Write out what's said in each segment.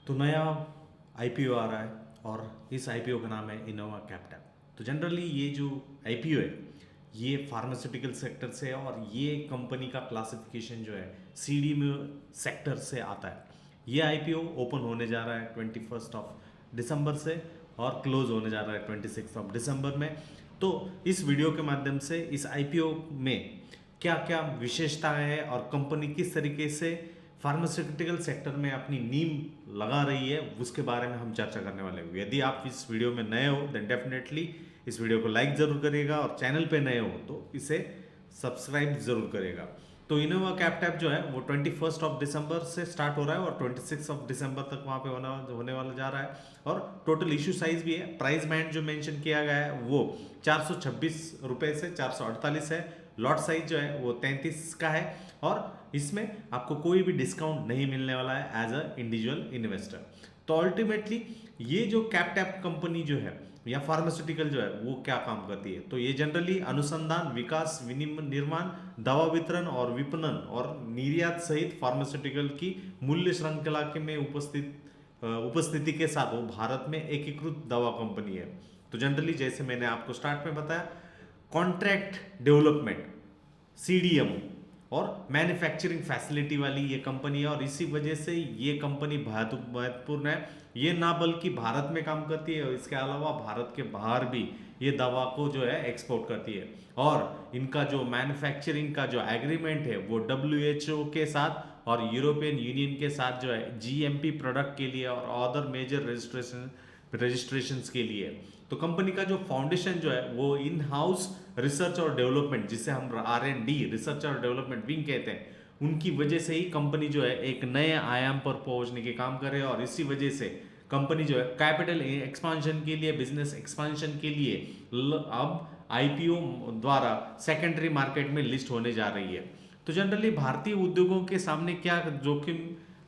तो नया आईपीओ आ रहा है और इस आईपीओ का नाम है इनोवा कैपिटल। तो जनरली ये जो आईपीओ है ये फार्मास्यूटिकल सेक्टर से है और ये कंपनी का क्लासिफिकेशन जो है सीडीएमओ सेक्टर से आता है। ये आईपीओ ओपन होने जा रहा है 21 दिसंबर से और क्लोज होने जा रहा है 26 दिसंबर में। तो इस वीडियो के माध्यम से इस आईपीओ में क्या क्या विशेषताएं हैं और कंपनी किस तरीके से फार्मास्यूटिकल सेक्टर में अपनी नींव लगा रही है उसके बारे में हम चर्चा करने वाले हैं। यदि आप इस वीडियो में नए हो देन डेफिनेटली इस वीडियो को लाइक ज़रूर करिएगा और चैनल पे नए हो तो इसे सब्सक्राइब ज़रूर करिएगा। तो इनोवा कैपिटल जो है वो 21 दिसंबर से स्टार्ट हो रहा है और 26 दिसंबर तक वहाँ पे होने वाला जा रहा है। और टोटल इशू साइज भी है, प्राइस बैंड जो मेंशन किया गया है वो 426 रुपये से 448 है। लॉट साइज जो है वो 33 का है और इसमें आपको कोई भी डिस्काउंट नहीं मिलने वाला है एज अ इंडिविजुअल इन्वेस्टर। तो अल्टीमेटली ये जो कैपटैप कंपनी जो है या फार्मास्यूटिकल जो है वो क्या काम करती है, तो ये जनरली अनुसंधान, विकास, निर्माण, दवा वितरण और विपणन और निर्यात सहित फार्मास्यूटिकल की मूल्य श्रृंखला के में उपस्थिति के साथ वो भारत में एकीकृत दवा कंपनी है। तो जनरली जैसे मैंने आपको स्टार्ट में बताया, कॉन्ट्रैक्ट डेवलपमेंट, सीडीएमओ और मैन्युफैक्चरिंग फैसिलिटी वाली ये कंपनी है और इसी वजह से ये कंपनी बहुत महत्वपूर्ण है। ये ना बल्कि भारत में काम करती है और इसके अलावा भारत के बाहर भी ये दवा को जो है एक्सपोर्ट करती है। और इनका जो मैन्युफैक्चरिंग का जो एग्रीमेंट है वो डब्ल्यूएचओ के साथ और यूरोपियन यूनियन के साथ जो है जीएमपी प्रोडक्ट के लिए और अदर मेजर रजिस्ट्रेशंस के लिए। तो कंपनी का जो फाउंडेशन जो है वो इन हाउस रिसर्च और डेवलपमेंट, जिसे हम आर&डी रिसर्च और डेवलपमेंट विंग कहते हैं, उनकी वजह से ही कंपनी जो है एक नए आयाम पर पहुंचने के काम कर रहे हैं। और इसी वजह से कंपनी जो है कैपिटल एक्सपांशन के लिए, बिजनेस एक्सपांशन के लिए अब आईपीओ द्वारा सेकेंडरी मार्केट में लिस्ट होने जा रही है। तो जनरली भारतीय उद्योगों के सामने क्या जोखिम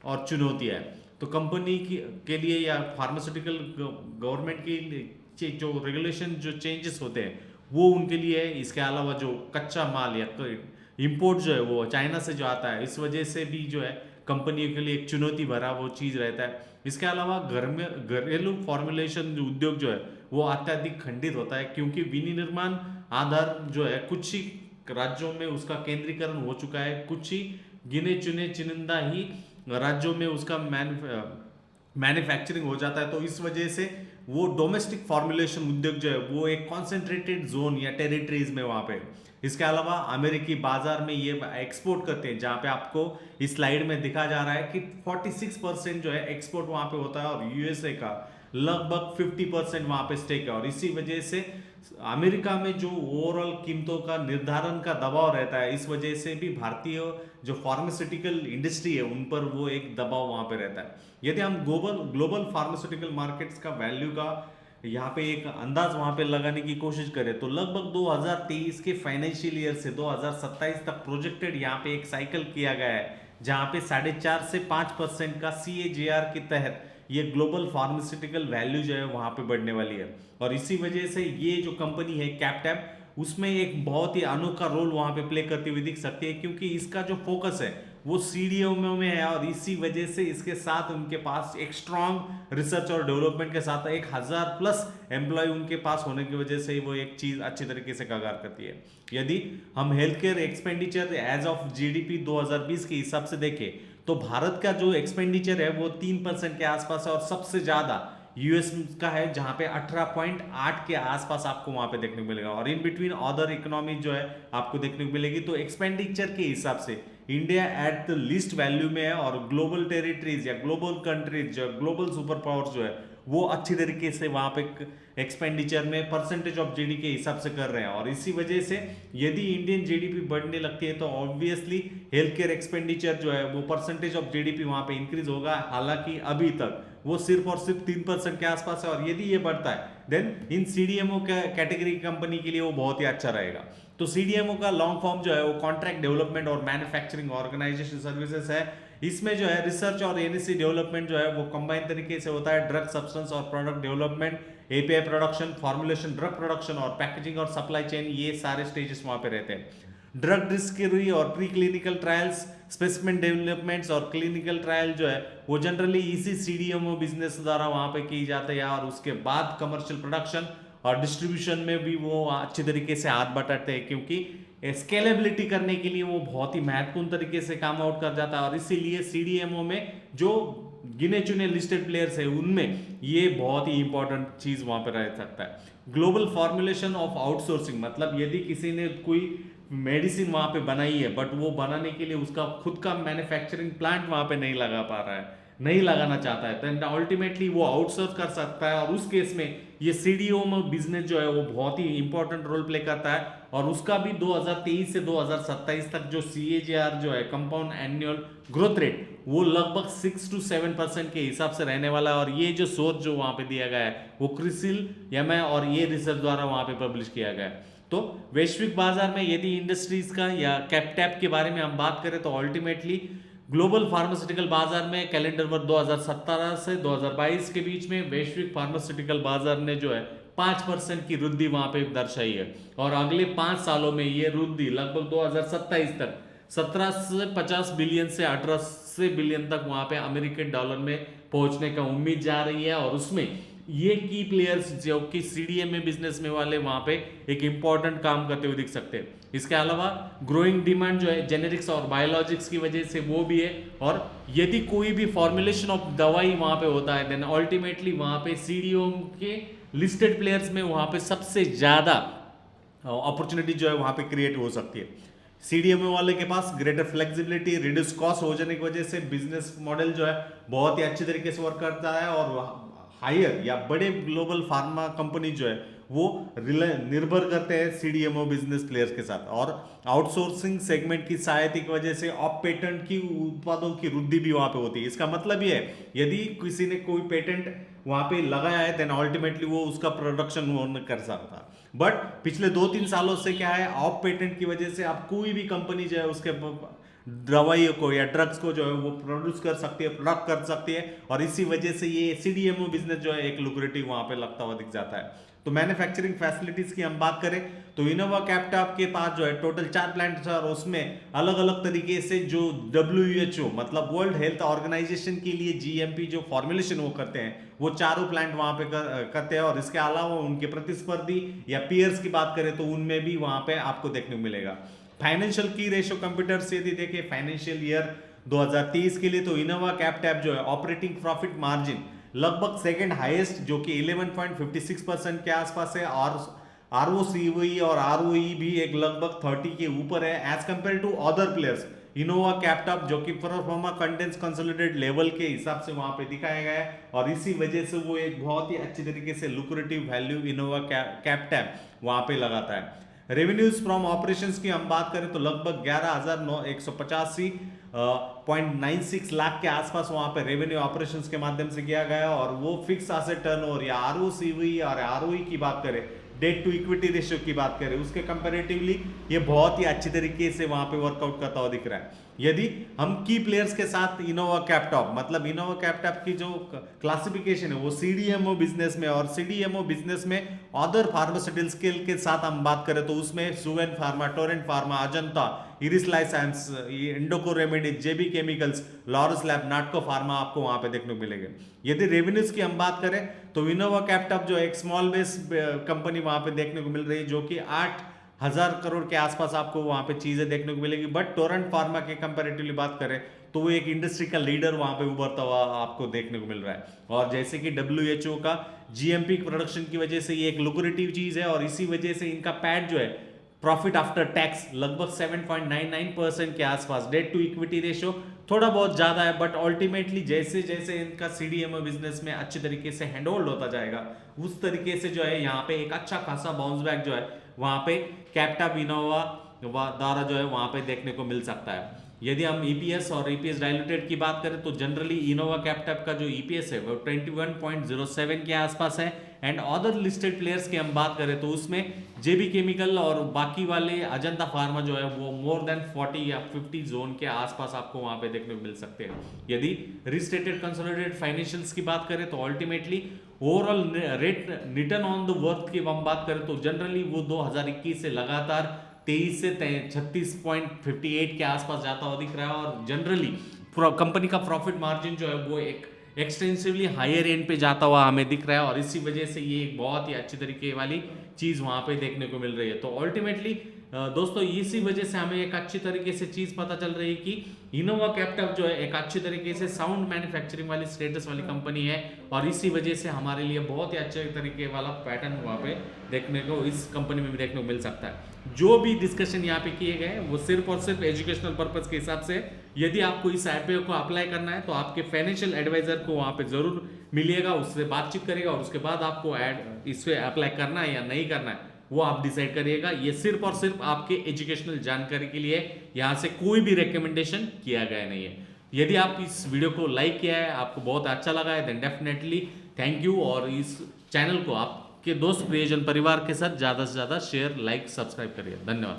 और चुनौतियां है, तो कंपनी के लिए या फार्मास्यूटिकल गवर्नमेंट की जो रेगुलेशन जो चेंजेस होते हैं वो उनके लिए है। इसके अलावा जो कच्चा माल या इंपोर्ट जो है वो चाइना से जो आता है, इस वजह से भी जो है कंपनियों के लिए एक चुनौती भरा वो चीज़ रहता है। इसके अलावा घरेलू फॉर्मुलेशन उद्योग जो है वो अत्यधिक खंडित होता है क्योंकि विनिर्माण आधार जो है कुछ ही राज्यों में उसका केंद्रीकरण हो चुका है, कुछ ही गिने चुने चुनिंदा ही राज्यों में उसका मैन्युफैक्चरिंग हो जाता है। तो इस वजह से वो डोमेस्टिक फॉर्मुलेशन उद्योग जो है वो एक कॉन्सेंट्रेटेड जोन या टेरिटरीज में वहाँ पे। इसके अलावा अमेरिकी बाजार में ये एक्सपोर्ट करते हैं, जहाँ पे आपको इस स्लाइड में दिखा जा रहा है कि 46% जो है एक्सपोर्ट वहाँ पे होता है और यूएसए का लगभग 50% वहाँ पे स्टेक है। और इसी वजह से अमेरिका में जो ओवरऑल कीमतों का निर्धारण का दबाव रहता है, इस वजह से भी भारतीय जो फार्मास्यूटिकल इंडस्ट्री है उन पर वो एक दबाव वहाँ पे रहता है। यदि हम ग्लोबल फार्मास्यूटिकल मार्केट्स का वैल्यू का यहाँ पे एक अंदाज वहाँ पे लगाने की कोशिश करें तो लगभग 2023 के फाइनेंशियल ईयर से 2027 तक प्रोजेक्टेड यहाँ पे एक साइकिल किया गया है, जहाँ पे 4.5 से 5% का CAGR के तहत ये ग्लोबल फार्मास्यूटिकल वैल्यू जो है वहाँ पे बढ़ने वाली है। और इसी वजह से ये जो कंपनी है कैपटैप, उसमें एक बहुत ही अनोखा रोल वहाँ पे प्ले करती हुई दिख सकती है क्योंकि इसका जो फोकस है वो सीडीएमओ में है और इसी वजह से इसके साथ उनके पास एक स्ट्रॉन्ग रिसर्च और डेवलपमेंट के साथ 1000+ एम्प्लॉय उनके पास होने की वजह से वो एक चीज़ अच्छी तरीके से कगार करती है। यदि हम health care expenditure as of GDP 2020 के हिसाब से देखें तो भारत का जो एक्सपेंडिचर है वो 3% के आसपास है और सबसे ज़्यादा यूएस का है जहां पे 18.8 के आसपास आपको वहां पे देखने को मिलेगा और इन बिटवीन अदर इकोनॉमी जो है आपको देखने को मिलेगी। तो एक्सपेंडिचर के हिसाब से India at the least value में है और ग्लोबल टेरिटरीज या ग्लोबल कंट्रीज जो ग्लोबल सुपर पावर्स जो है वो अच्छी तरीके से वहां पे एक्सपेंडिचर में परसेंटेज ऑफ जीडीपी के हिसाब से कर रहे हैं। और इसी वजह से यदि इंडियन जीडीपी बढ़ने लगती है तो ऑब्वियसली हेल्थ केयर एक्सपेंडिचर जो है वो परसेंटेज ऑफ जीडीपी वहां पे इंक्रीज होगा। हालांकि अभी तक वो सिर्फ और सिर्फ 3% के आसपास है और यदि ये बढ़ता है then in CDMO category company के लिए वो बहुत ही अच्छा रहेगा। तो सीडीएमओ का लॉन्ग फॉर्म जो है वो कॉन्ट्रैक्ट डेवलपमेंट और मैन्युफैक्चरिंग ऑर्गेनाइजेशन सर्विसेज है। इसमें जो है रिसर्च और एनएससी डेवलपमेंट जो है वो कंबाइन तरीके से होता है। ड्रग सब्सटेंस और product development, API production, formulation, drug production और पैकेजिंग और सप्लाई चेन, ये सारे स्टेजेस वहां पे रहते हैं। ड्रग डिस्कवरी और pre clinical trials, specimen developments और क्लिनिकल ट्रायल जो है वो जनरली इसी सीडीएमओ बिजनेस द्वारा वहां पे की जाते हैं, और उसके बाद कमर्शियल प्रोडक्शन और डिस्ट्रीब्यूशन में भी वो अच्छी तरीके से हाथ बटाते हैं, क्योंकि स्केलेबिलिटी करने के लिए वो बहुत ही महत्वपूर्ण तरीके से काम आउट कर जाता है। और इसीलिए सीडीएमओ में जो गिने चुने लिस्टेड प्लेयर्स है उनमें ये बहुत ही इंपॉर्टेंट चीज वहां पर रह सकता है। ग्लोबल फॉर्मुलेशन ऑफ आउटसोर्सिंग, मतलब यदि किसी ने कोई मेडिसिन वहां पे बनाई है बट वो बनाने के लिए उसका खुद का मैन्युफैक्चरिंग प्लांट वहां पे नहीं लगा पा रहा है, नहीं लगाना चाहता है, तो अल्टीमेटली वो आउटसोर्स कर सकता है। और उस केस में ये सीडीएमओ बिजनेस जो है वो बहुत ही इंपॉर्टेंट रोल प्ले करता है। और उसका भी 2023 से 2027 तक जो सीएजीआर जो है, कंपाउंड एनुअल ग्रोथ रेट, वो लगभग 6 to 7% के हिसाब से रहने वाला है। और ये जो सोर्स जो वहां पे दिया गया है वो क्रिसिल एमआई और ये रिसर्च द्वारा वहां पे पब्लिश किया गया है। तो वैश्विक बाजार में यदि इंडस्ट्रीज का या कैपटैप के बारे में हम बात करें तो अल्टीमेटली ग्लोबल फार्मास्यूटिकल बाजार में कैलेंडर वर्ष 2017 से 2022 के बीच में वैश्विक फार्मास्यूटिकल बाजार ने जो है 5% की वृद्धि वहां पे दर्शाई है। और अगले 5 सालों में ये वृद्धि लगभग 2027 तक 17 से 50 बिलियन से 18 से बिलियन तक वहां पे अमेरिकन डॉलर में पहुंचने का उम्मीद जा रही है। और उसमें ये की प्लेयर्स जो कि सीडीएमए बिजनेस में वाले वहां पे एक इंपॉर्टेंट काम करते हुए दिख सकते हैं। इसके अलावा ग्रोइंग डिमांड जो है जेनेरिक्स और बायोलॉजिक्स की वजह से वो भी है। और यदि कोई भी फॉर्मुलेशन ऑफ दवाई वहां पे होता है देन अल्टीमेटली वहां पे सीडीएम के लिस्टेड प्लेयर्स में वहां पे सबसे ज्यादा अपॉर्चुनिटी जो है वहां पे क्रिएट हो सकती है। सीडीएमओ वाले के पास ग्रेटर फ्लेक्सिबिलिटी, रिड्यूस कॉस्ट हो जाने की वजह से बिजनेस मॉडल जो है बहुत ही अच्छे तरीके से वर्क करता है। और हायर या बड़े ग्लोबल फार्मा कंपनी जो है वो निर्भर करते हैं सीडीएमओ बिजनेस प्लेयर्स के साथ। और आउटसोर्सिंग सेगमेंट की सहायता की वजह से ऑफ पेटेंट की उत्पादों की वृद्धि भी वहां पे होती है। इसका मतलब ये है यदि किसी ने कोई पेटेंट वहां पे लगाया है देन अल्टीमेटली वो उसका प्रोडक्शन वो कर सकता। बट पिछले 2-3 सालों से क्या है, ऑफ पेटेंट की वजह से अब कोई भी कंपनी जो है उसके दवाइयों को या ड्रग्स को जो है वो प्रोड्यूस कर सकती है, प्रोडक्ट कर सकती है। और इसी वजह से ये सीडीएमओ बिजनेस जो है एक लुक्रेटिव वहां पे लगता हुआ दिख जाता है। तो मैन्युफैक्चरिंग फैसिलिटीज की हम बात करें तो इनोवा कैप्टॉप के पास जो है टोटल 4 प्लांट्स है। और उसमें अलग अलग तरीके से जो WHO मतलब वर्ल्ड हेल्थ ऑर्गेनाइजेशन के लिए जीएमपी जो फॉर्मुलेशन वो करते हैं वो चारों प्लांट वहां पे करते हैं। और इसके अलावा उनके प्रतिस्पर्धी या पीयर्स की बात करें तो उनमें भी वहां पे आपको देखने को मिलेगा। फाइनेंशियल की रेशियो कंप्यूटर्स यदि देखें फाइनेंशियल ईयर 2023 के लिए तो इनोवा कैप्टॉप जो है ऑपरेटिंग प्रॉफिट मार्जिन लगभग सेकंड हाईएस्ट जो कि 11.56% के आसपास है। और आरओसीई और आरओई भी एक लगभग 30 के ऊपर है as compared to other players. Innova Captab जो कि प्रोफार्मा कंडेंस कंसोलिडेटेड लेवल के हिसाब से वहां पे दिखाया गया है। और इसी वजह से वो एक बहुत ही अच्छी तरीके से लुक्रेटिव वैल्यू इनोवा कैप्टॉप वहां पे लगाता है। रेवेन्यूज फ्रॉम ऑपरेशंस की हम बात करें तो लगभग 11,185.96 लाख के आसपास वहां पे रेवेन्यू ऑपरेशंस के माध्यम से किया गया। और वो फिक्स एसेट टर्नओवर या आरओसीई और आरओई की बात करें, डेट टू इक्विटी रेशियो की बात करें, उसके कंपैरेटिवली ये बहुत ही अच्छी तरीके से वहां पे वर्कआउट करता हुआ दिख रहा है। यदि हम की प्लेयर्स के साथ इनोवा कैप्टॉप मतलब इनोवा कैप्टॉप की जो क्लासिफिकेशन है वो सीडीएमओ बिजनेस में और सीडीएमओ बिजनेस में अदर फार्मास्यूटिकल स्केल के साथ हम बात करें तो उसमें Suven pharma, Torrent pharma, Ajanta, Iris life science, Indoco remedies, JB chemicals, Laurus lab, Natco pharma आपको वहां पे देखने को मिलेंगे। यदि रेवेन्यूज की हम बात करें तो इनोवा कैप्टॉप जो एक स्मॉल बेस कंपनी वहां पे देखने को मिल रही है जो कि 8,000 करोड़ के आसपास आपको वहां पे चीजें देखने को मिलेगी। बट टोरेंट फार्मा के कंपैरेटिवली बात करें तो वो एक इंडस्ट्री का लीडर वहां पे उभरता हुआ आपको देखने को मिल रहा है। और जैसे कि WHO का जीएमपी प्रोडक्शन की वजह से ये एक लुक्रेटिव चीज है। और इसी वजह से इनका पैट जो है प्रॉफिट आफ्टर टैक्स लगभग 7.99% के आसपास, डेट टू इक्विटी रेशियो थोड़ा बहुत ज्यादा है। बट अल्टीमेटली जैसे जैसे इनका सीडीएमओ बिजनेस में अच्छे तरीके से हैंडहोल्ड होता जाएगा उस तरीके से जो है यहाँ पे एक अच्छा खासा बाउंस बैक जो है वहां पे कैप्टॉप इनोवा द्वारा जो है वहां पे देखने को मिल सकता है। यदि हम ईपीएस और ईपीएस डाइल्यूटेड की बात करें तो जनरली इनोवा कैप्टॉप का जो ईपीएस है वो 21.07 के आसपास है। एंड अदर लिस्टेड प्लेयर्स की हम बात करें तो उसमें जेबी केमिकल और बाकी वाले अजंता फार्मा जो है वो मोर देन 40 या 50 जोन के आसपास आपको वहां पे देखने को मिल सकते हैं। यदि रिस्टेटेड कंसोलिडेटेड फाइनेंशियल्स की बात करें तो ultimately overall rate return on the worth की हम बात करें तो जनरली वो 2021 से लगातार 23 से 36.58 के आसपास जाता हुआ दिख रहा है, और जनरली कंपनी का प्रॉफिट मार्जिन जो है वो एक एक्सटेंसिवली हायर एंड पे जाता हुआ हमें दिख रहा है, और इसी वजह से ये एक बहुत ही अच्छी तरीके वाली चीज़ वहाँ पे देखने को मिल रही है। तो अल्टीमेटली दोस्तों इसी वजह से हमें एक अच्छी तरीके से चीज़ पता चल रही है कि इनोवा कैप्टअप जो है एक अच्छी तरीके से साउंड मैन्युफैक्चरिंग वाली स्टेटस वाली कंपनी है, और इसी वजह से हमारे लिए बहुत ही अच्छे तरीके वाला पैटर्न वहाँ पे देखने को इस कंपनी में भी देखने को मिल सकता है। जो भी डिस्कशन यहाँ पे किए गए वो सिर्फ और सिर्फ एजुकेशनल पर्पज के हिसाब से। यदि आपको इस आईपीओ को अप्लाई करना है तो आपके फाइनेंशियल एडवाइजर को वहाँ पे जरूर मिलिएगा, उससे बातचीत करिएगा, और उसके बाद आपको इससे अप्लाई करना है या नहीं करना है वो आप डिसाइड करिएगा। ये सिर्फ और सिर्फ आपके एजुकेशनल जानकारी के लिए, यहाँ से कोई भी रिकमेंडेशन किया गया नहीं है। यदि आप इस वीडियो को लाइक किया है, आपको बहुत अच्छा लगा है, देन डेफिनेटली थैंक यू, और इस चैनल को आपके दोस्त प्रियजन परिवार के साथ ज़्यादा से ज़्यादा शेयर, लाइक, सब्सक्राइब करिए। धन्यवाद।